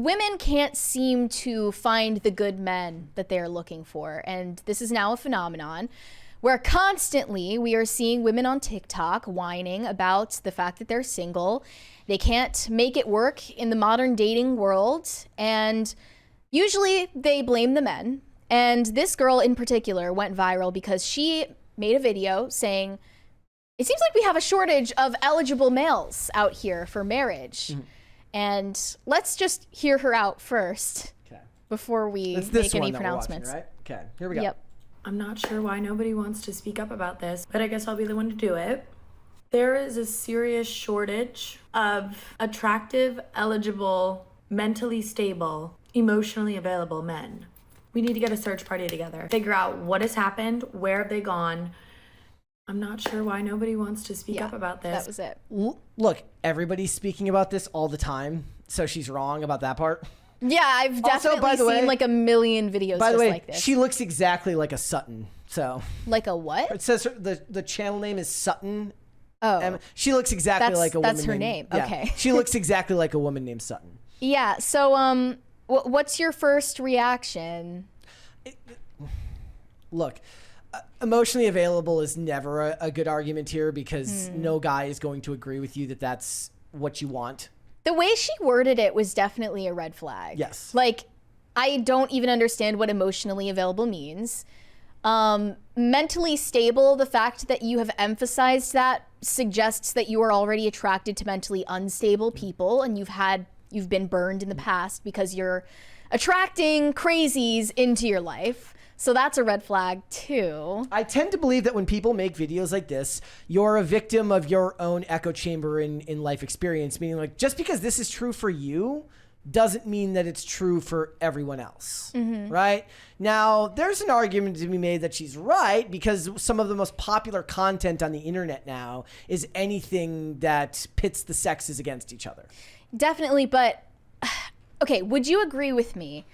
women can't seem to find the good men that they're looking for. And this is now a phenomenon where constantly we are seeing women on TikTok whining about the fact that they're single. They can't make it work in the modern dating world. And usually they blame the men. And this girl in particular went viral because she made a video saying, it seems like we have a shortage of eligible males out here for marriage. And let's just hear her out first before we make any pronouncements. Watching, right? Okay, here we go. Yep. I'm not sure why nobody wants to speak up about this, but I guess I'll be the one to do it. There is a serious shortage of attractive, eligible, mentally stable, emotionally available men. We need to get a search party together, figure out what has happened, where have they gone. I'm not sure why nobody wants to speak up about this. That was it. Look, everybody's speaking about this all the time, so she's wrong about that part. Yeah, I've definitely seen like a million videos by the way, like this. she looks exactly like a Sutton. So like a what? It says the channel name is Sutton. Oh, she looks exactly like a woman. That's her name. Yeah, okay. She looks exactly like a woman named Sutton. Yeah. So, what's your first reaction? Look, emotionally available is never a good argument here because no guy is going to agree with you that that's what you want. The way she worded it was definitely a red flag. Yes. Like, I don't even understand what emotionally available means. Mentally stable, the fact that you have emphasized that suggests that you are already attracted to mentally unstable people and you've been burned in the past because you're attracting crazies into your life. So that's a red flag too. I tend to believe that when people make videos like this, you're a victim of your own echo chamber in life experience, meaning like just because this is true for you doesn't mean that it's true for everyone else, right? Now, there's an argument to be made that she's right because some of the most popular content on the internet now is anything that pits the sexes against each other. Definitely, but okay, would you agree with me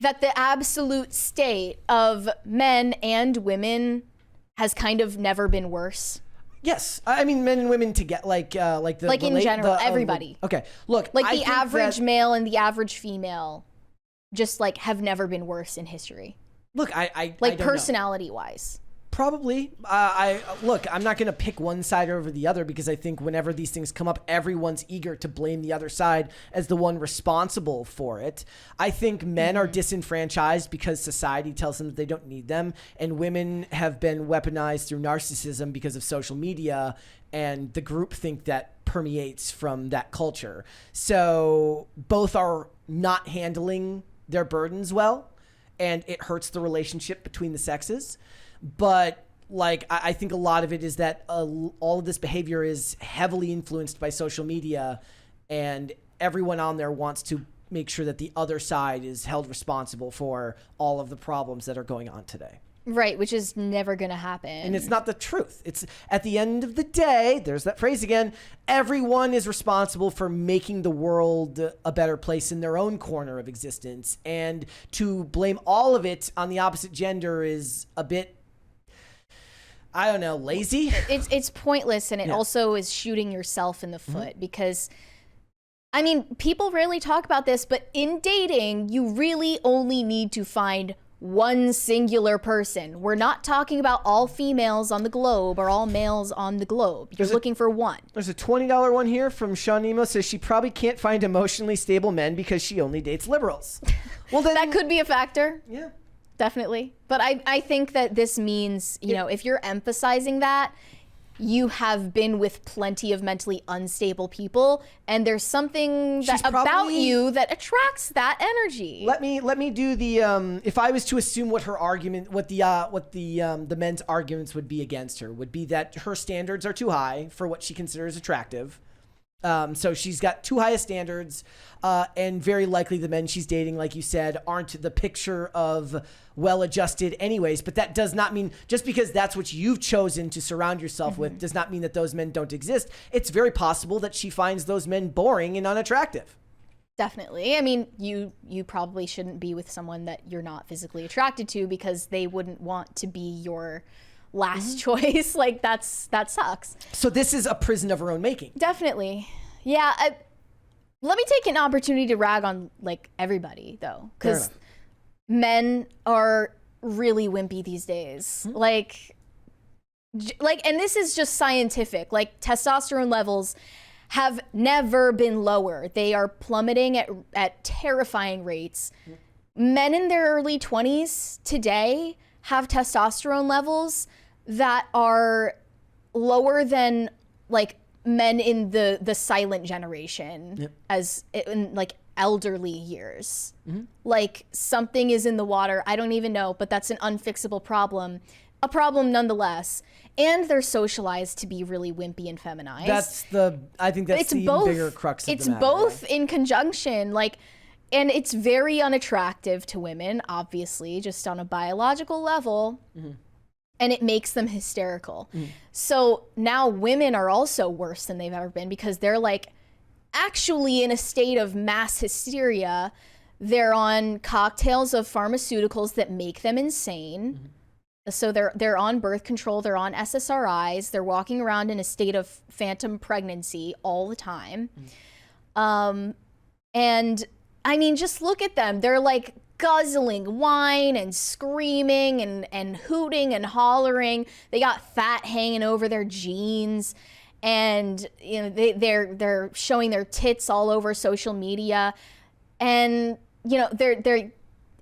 that the absolute state of men and women has kind of never been worse? Yes, I mean men and women to get like in general, everybody. Okay, look, like the average male and the average female, just like have never been worse in history. Look, I like personality wise. Probably. Look, I'm not going to pick one side over the other because I think whenever these things come up, everyone's eager to blame the other side as the one responsible for it. I think men are disenfranchised because society tells them that they don't need them, and women have been weaponized through narcissism because of social media and the groupthink that permeates from that culture. So both are not handling their burdens well, and it hurts the relationship between the sexes. But like, I think a lot of it is that all of this behavior is heavily influenced by social media, and everyone on there wants to make sure that the other side is held responsible for all of the problems that are going on today. Right, which is never going to happen. And it's not the truth. It's at the end of the day, there's that phrase again, everyone is responsible for making the world a better place in their own corner of existence. And to blame all of it on the opposite gender is a bit, I don't know, lazy. It's pointless, and it also is shooting yourself in the foot because, I mean, people rarely talk about this, but in dating, you really only need to find one singular person. We're not talking about all females on the globe or all males on the globe. You're looking for one. There's a $20 one here from Sean Nemo, says she probably can't find emotionally stable men because she only dates liberals. Well, then that could be a factor. Yeah. Definitely. But I think that this means, you know, if you're emphasizing that, you have been with plenty of mentally unstable people, and there's something about you that attracts that energy. Let me do the if I was to assume what her argument, what the men's arguments would be against her would be that her standards are too high for what she considers attractive. So she's got too high standards, and very likely the men she's dating, like you said, aren't the picture of well-adjusted anyways. But that does not mean, just because that's what you've chosen to surround yourself with, does not mean that those men don't exist. It's very possible that she finds those men boring and unattractive. Definitely. I mean, you probably shouldn't be with someone that you're not physically attracted to because they wouldn't want to be your last choice. Like that sucks. So this is a prison of her own making. Definitely. Yeah. Let me take an opportunity to rag on like everybody though, Fair because enough. men are really wimpy these days. Like, and this is just scientific. Like, testosterone levels have never been lower. They are plummeting at terrifying rates. Men in their early 20s today have testosterone levels that are lower than like men in the silent generation, as in like elderly years. Like, something is in the water. I don't even know, but that's an unfixable problem. A problem nonetheless. And they're socialized to be really wimpy and feminized. I think that's the even bigger crux of the matter. It's both in conjunction, like, and it's very unattractive to women, obviously, just on a biological level. And it makes them hysterical. So now women are also worse than they've ever been, because they're like actually in a state of mass hysteria. They're on cocktails of pharmaceuticals that make them insane. So they're on birth control, they're on SSRIs, they're walking around in a state of phantom pregnancy all the time. And I mean, just look at them. They're like guzzling wine and screaming and hooting and hollering. They got fat hanging over their jeans, and you know they're showing their tits all over social media. And you know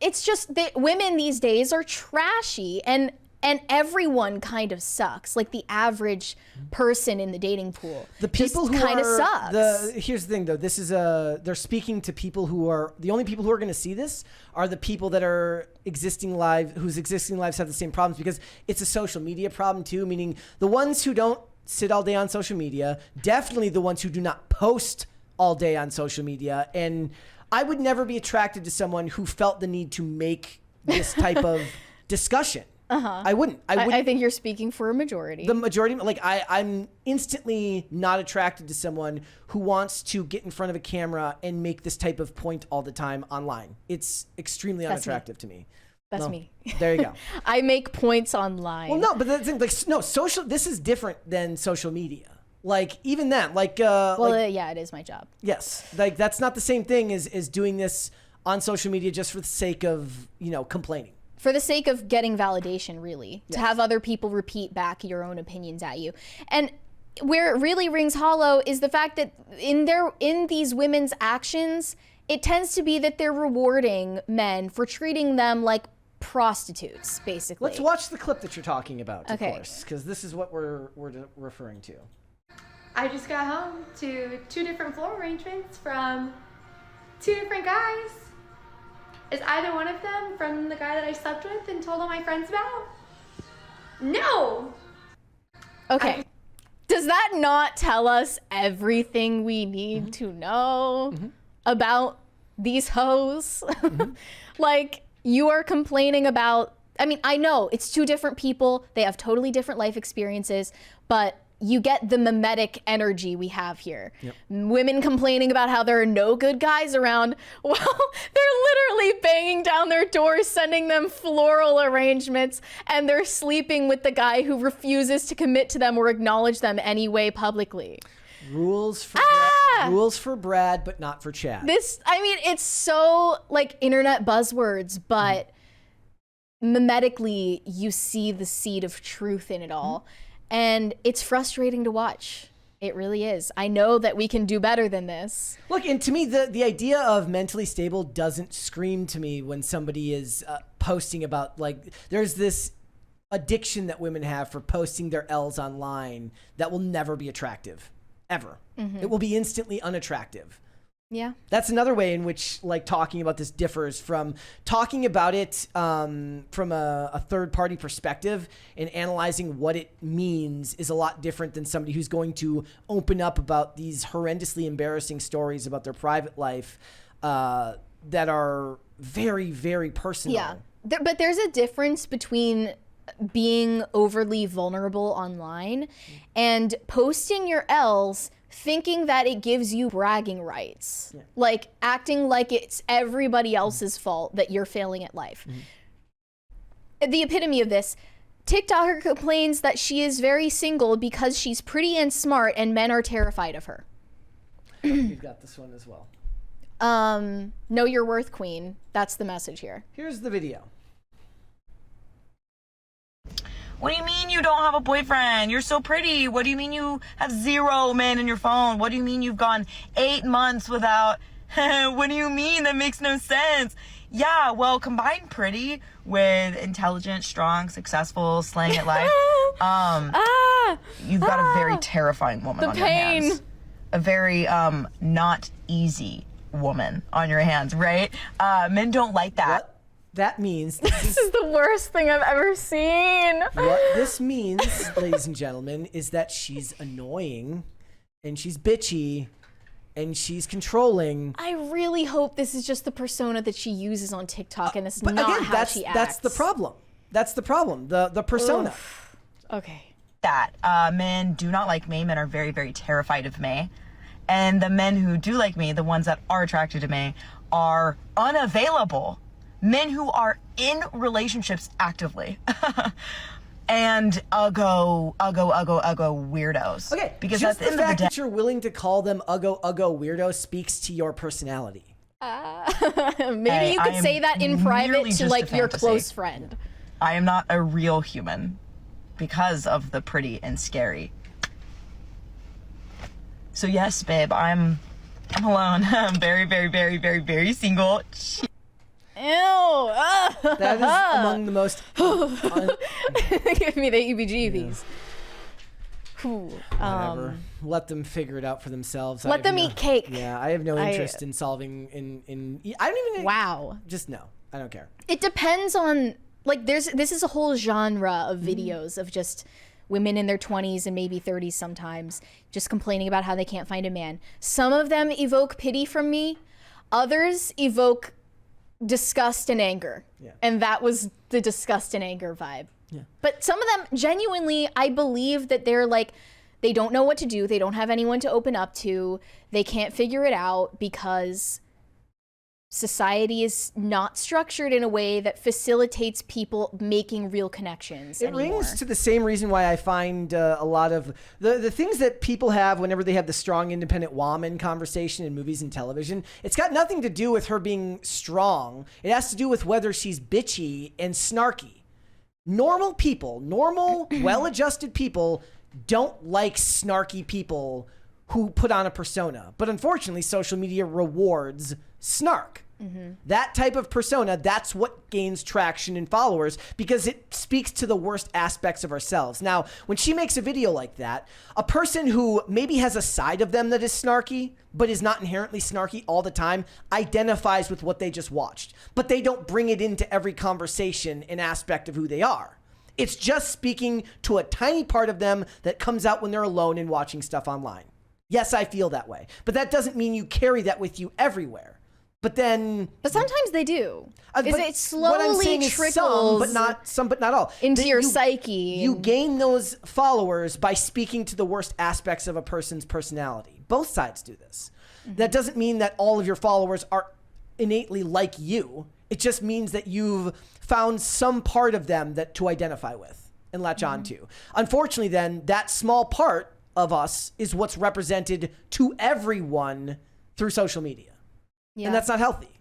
it's just women these days are trashy, and everyone kind of sucks. Like, the average person in the dating pool, the people who kind of sucks. Here's the thing, though. This is they're speaking to people who are the only people who are going to see this are the people that are whose existing lives have the same problems, because it's a social media problem too. Meaning the ones who don't sit all day on social media, definitely the ones who do not post all day on social media. And I would never be attracted to someone who felt the need to make this type of discussion. I wouldn't. I think you're speaking for a majority. The majority, like I'm instantly not attracted to someone who wants to get in front of a camera and make this type of point all the time online. It's extremely unattractive to me. That's me. There you go. I make points online. Well, no, but the thing, like, no, social. This is different than social media. Like, even that, like, yeah, it is my job. Yes, like that's not the same thing as doing this on social media just for the sake of, you know, complaining. For the sake of getting validation, really, to have other people repeat back your own opinions at you. And where it really rings hollow is the fact that in these women's actions, it tends to be that they're rewarding men for treating them like prostitutes, basically. Let's watch the clip that you're talking about, of Okay. course, because this is what we're referring to. I just got home to 2 different floral arrangements from 2 different guys. Is either one of them from the guy that I slept with and told all my friends about? No! Okay. Does that not tell us everything we need to know about these hoes? Like, you are complaining about, I mean, I know it's 2 different people. They have totally different life experiences, but you get the mimetic energy we have here. Women complaining about how there are no good guys around. Well, they're literally banging down their doors, sending them floral arrangements, and they're sleeping with the guy who refuses to commit to them or acknowledge them anyway publicly. Rules for Brad, but not for Chad. I mean, it's so like internet buzzwords, but mimetically, you see the seed of truth in it all. And it's frustrating to watch. It really is. I know that we can do better than this. Look, and to me, the idea of mentally stable doesn't scream to me when somebody is posting about, like, there's this addiction that women have for posting their L's online that will never be attractive, ever. It will be instantly unattractive. Yeah. That's another way in which, like, talking about this differs from talking about it from a third-party perspective, and analyzing what it means is a lot different than somebody who's going to open up about these horrendously embarrassing stories about their private life that are very, very personal. Yeah. But there's a difference between being overly vulnerable online and posting your L's thinking that it gives you bragging rights, like acting like it's everybody else's fault that you're failing at life. The epitome of this, TikToker complains that she is very single because she's pretty and smart and men are terrified of her. We've got this one as well. Know your worth, queen. That's the message here. Here's the video. What do you mean you don't have a boyfriend? You're so pretty. What do you mean you have 0 men in your phone? What do you mean you've gone 8 months without... What do you mean? That makes no sense. Yeah, well, combine pretty with intelligent, strong, successful, slaying at life. You've got a very terrifying woman on your hands. A very not easy woman on your hands, right? Men don't like that. What that means... This is the worst thing I've ever seen. What this means, ladies and gentlemen, is that she's annoying and she's bitchy and she's controlling. I really hope this is just the persona that she uses on TikTok and it's But not again, how she acts. that's the problem. That's the problem. The persona. Oof. Okay. That men do not like me. Men are very, very terrified of me. And the men who do like me, the ones that are attracted to me, are unavailable. Men who are in relationships actively. And uggo weirdos. Okay, because just at the the end of fact the day, that you're willing to call them uggo weirdo speaks to your personality. Maybe you could say that in private merely to just like a your fantasy. close friend. I am not a real human because of the pretty and scary. So yes, babe, I'm alone. I'm very, very, very, very, very single. Ew. That is among the most... Give me the EBGBs. Whatever. Let them figure it out for themselves. Let them eat cake. Yeah, I have no interest in solving I don't even... Wow. Just no. I don't care. It depends on, like, this is a whole genre of videos of just women in their 20s and maybe 30s sometimes just complaining about how they can't find a man. Some of them evoke pity from me. Others evoke disgust and anger. Yeah. And that was the disgust and anger vibe. Yeah. But some of them, genuinely, I believe that they're like, they don't know what to do. They don't have anyone to open up to. They can't figure it out because society is not structured in a way that facilitates people making real connections It anymore. rings to the same reason why I find a lot of the things that people have whenever they have the strong independent woman conversation in movies and television. It's got nothing to do with her being strong. It has to do with whether she's bitchy and snarky. Normal people, well-adjusted people don't like snarky people who put on a persona. But unfortunately, social media rewards snark. That type of persona, that's what gains traction and followers because it speaks to the worst aspects of ourselves. Now, when she makes a video like that, a person who maybe has a side of them that is snarky, but is not inherently snarky all the time, identifies with what they just watched. But they don't bring it into every conversation and aspect of who they are. It's just speaking to a tiny part of them that comes out when they're alone and watching stuff online. Yes, I feel that way. But that doesn't mean you carry that with you everywhere. But sometimes they do. It slowly what I'm saying is trickles some, but not all. into your psyche. You gain those followers by speaking to the worst aspects of a person's personality. Both sides do this. That doesn't mean that all of your followers are innately like you. It just means that you've found some part of them that to identify with and latch on to. Unfortunately, then, that small part of us is what's represented to everyone through social media. Yeah. And that's not healthy.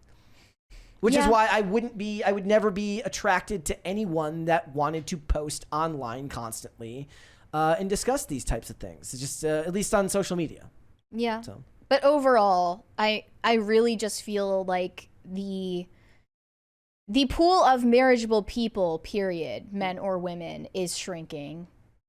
Which is Yeah. why I would never be attracted to anyone that wanted to post online constantly and discuss these types of things. It's just at least on social media. Yeah. So. But overall, I really just feel like the pool of marriageable people, period, men or women, is shrinking.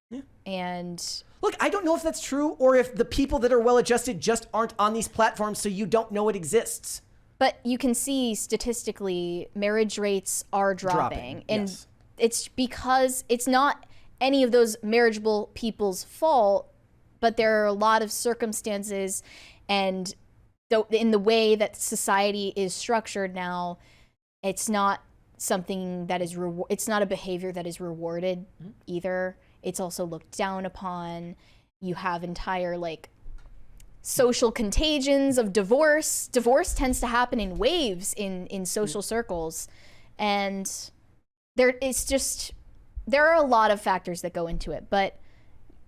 Yeah. And Look, I don't know if that's true or if the people that are well-adjusted just aren't on these platforms so you don't know it exists. but you can see statistically marriage rates are dropping. And yes. it's because it's not any of those marriageable people's fault, but there are a lot of circumstances and in the way that society is structured now, it's not something that is it's not a behavior that is rewarded either. It's also looked down upon. You have entire like social contagions of divorce. Divorce tends to happen in waves in social circles, and there are a lot of factors that go into it. But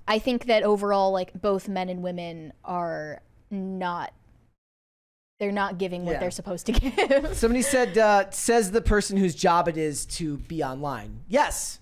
I think that overall, like both men and women are not giving what Yeah. they're supposed to give. Somebody said, says the person whose job it is to be online. Yes.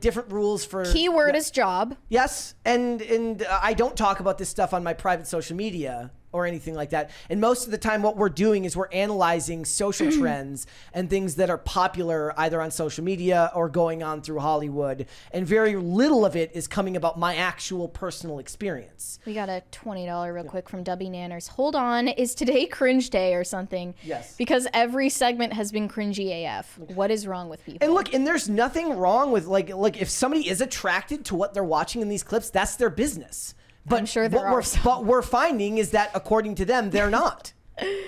Different rules for Keyword is job. Yes, and I don't talk about this stuff on my private social media or anything like that. And most of the time what we're doing is we're analyzing social trends and things that are popular either on social media or going on through Hollywood. And very little of it is coming about my actual personal experience. We got a $20 real quick from Dubby Nanners. Hold on, is today cringe day or something? Yes. Because every segment has been cringy AF. What is wrong with people? And look, and there's nothing wrong with like if somebody is attracted to what they're watching in these clips, that's their business. But I'm sure there are some. What we're finding is that according to them, they're not.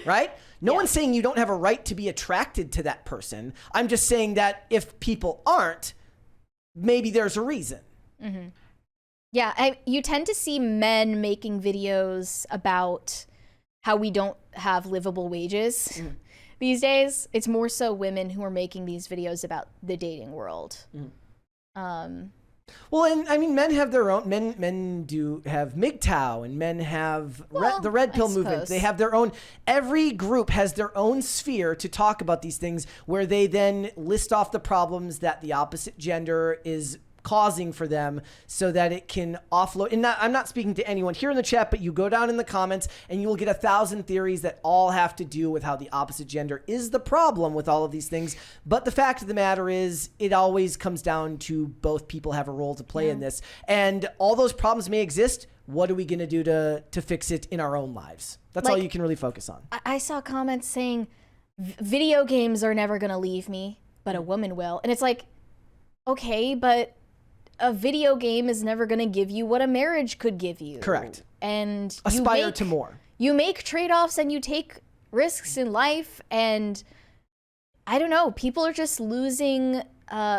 Right? No one's saying you don't have a right to be attracted to that person. I'm just saying that if people aren't, maybe there's a reason. Mm-hmm. Yeah, you tend to see men making videos about how we don't have livable wages these days. It's more so women who are making these videos about the dating world. Well, and I mean, men have their own. Men do have MGTOW, and men have the red pill movement. They have their own. Every group has their own sphere to talk about these things, where they then list off the problems that the opposite gender is causing for them, so that it can offload. And I'm not speaking to anyone here in the chat, but you go down in the comments and you will get 1,000 theories that all have to do with how the opposite gender is the problem with all of these things. But the fact of the matter is, it always comes down to both people have a role to play in this. And all those problems may exist. What are we going to do to fix it in our own lives? That's all you can really focus on. I saw comments saying, video games are never going to leave me, but a woman will. And it's like, okay, but a video game is never going to give you what a marriage could give you. Correct. And aspire to more. You make trade-offs and you take risks in life, and I don't know, people are just losing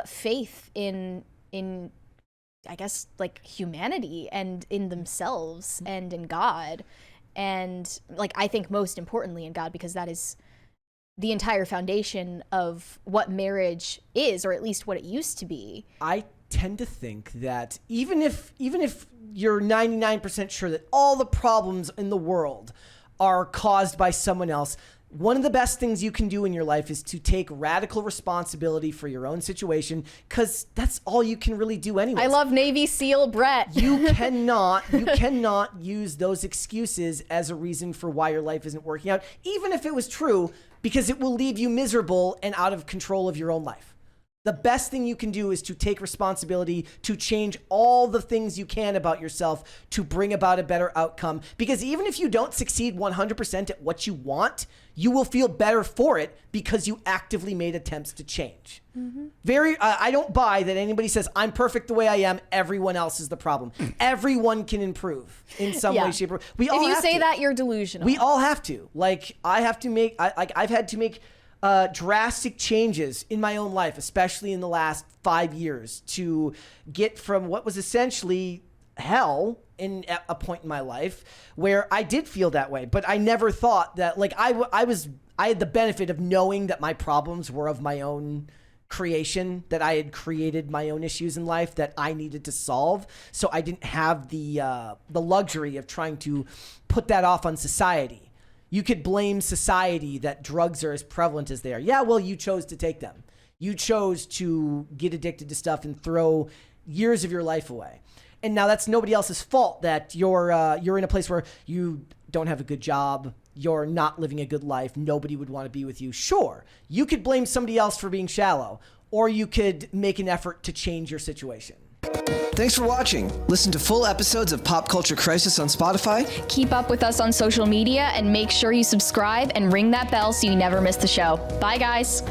faith in I guess like humanity and in themselves and in God, and like I think most importantly in God, because that is the entire foundation of what marriage is, or at least what it used to be. I tend to think that even if you're 99% sure that all the problems in the world are caused by someone else, one of the best things you can do in your life is to take radical responsibility for your own situation, because that's all you can really do anyway. I love Navy SEAL Brett. You cannot use those excuses as a reason for why your life isn't working out, even if it was true, because it will leave you miserable and out of control of your own life. The best thing you can do is to take responsibility, to change all the things you can about yourself to bring about a better outcome. Because even if you don't succeed 100% at what you want, you will feel better for it because you actively made attempts to change. I don't buy that anybody says, I'm perfect the way I am, everyone else is the problem. Everyone can improve in some way, shape, or we all If you have say to. that, you're delusional. We all have to. Like, I've had to make drastic changes in my own life, especially in the last 5 years, to get from what was essentially hell in a point in my life where I did feel that way. But I never thought that, like, I had the benefit of knowing that my problems were of my own creation, that I had created my own issues in life that I needed to solve. So I didn't have the luxury of trying to put that off on society. You could blame society that drugs are as prevalent as they are. Yeah, well, you chose to take them. You chose to get addicted to stuff and throw years of your life away. And now that's nobody else's fault that you're in a place where you don't have a good job, you're not living a good life, nobody would want to be with you. Sure, you could blame somebody else for being shallow, or you could make an effort to change your situation. Thanks for watching. Listen to full episodes of Pop Culture Crisis on Spotify. Keep up with us on social media and make sure you subscribe and ring that bell so you never miss the show. Bye, guys.